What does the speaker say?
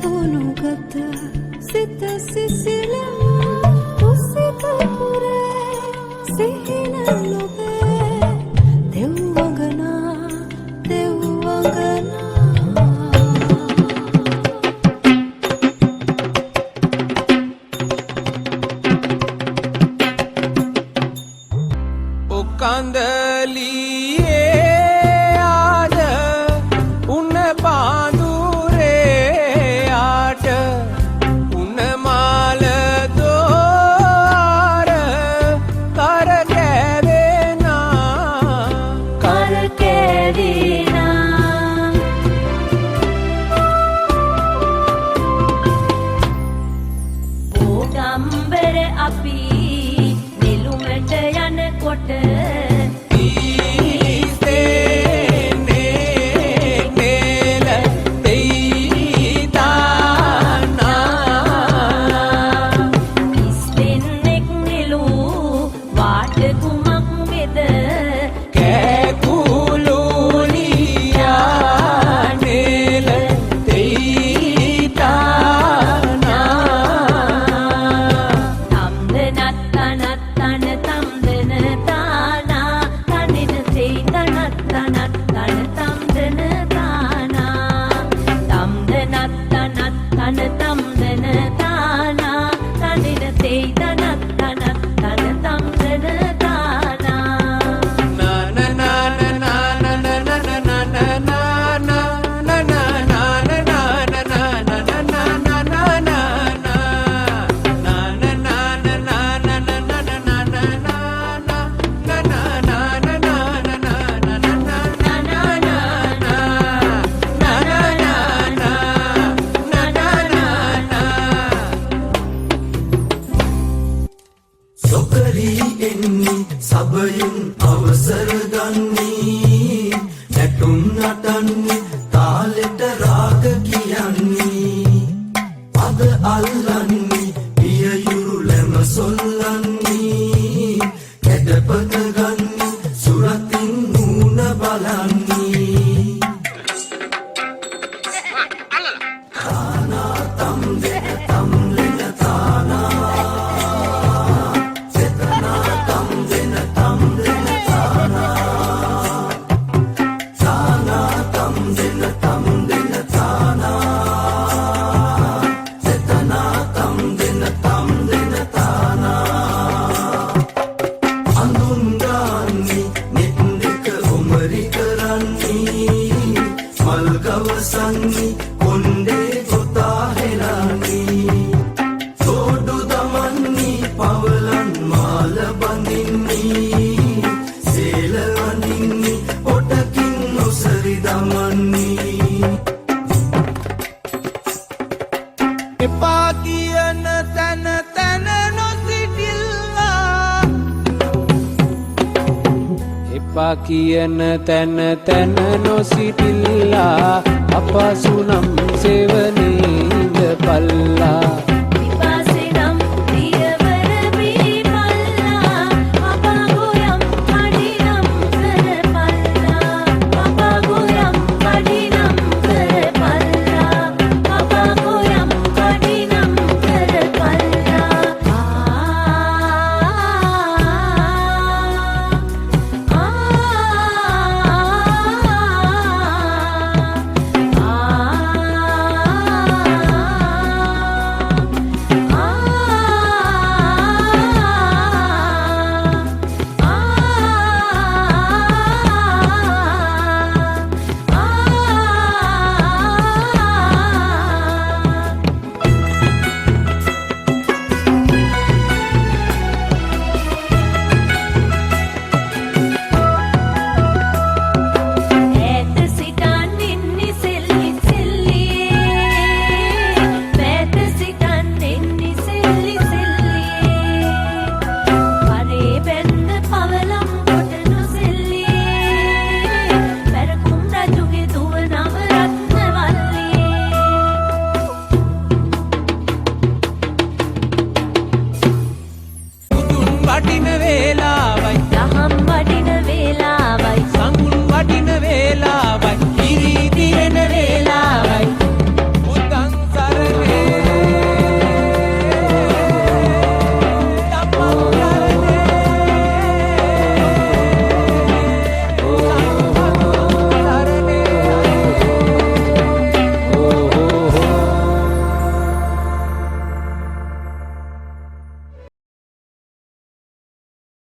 ලැබුණුගත සිත සිසිලවා කුසිත පුරේ සිහින ලොබේ දෙව්වගනා දෙව්වගනා කන්දලියේ ආද උන පාඳුරේ ආට උන මාල දෝර කරකැවෙනා ඕගම්බර අපි නිලුමට යනකොට සබයින් අවසර ගන්නේ නැටුම් නටන්නේ තාලෙට රාග කියන්නේ පද අල්ලන්නේ පියයුරු ලැම සොල්ලන්නේ කැඩපත ගන්නේ සුරතින් නූන බලන්නේ තානා තම් දෙන තම් ලෙන තානා මල්ගවසන්නේ කොණ්ඩේ ගොතා හෙලන්නේ සෝඩු දමන්නේ පවලන් මාල බඳින්නේ සේල වඳින්නේ පොටකින් නොසරි දමන්නේ එපා කියන තැන තැන නොසිටිල්ලා එපා කියන තැන තැන නොසිටිල්ලා අපසු නම් සෙවනේ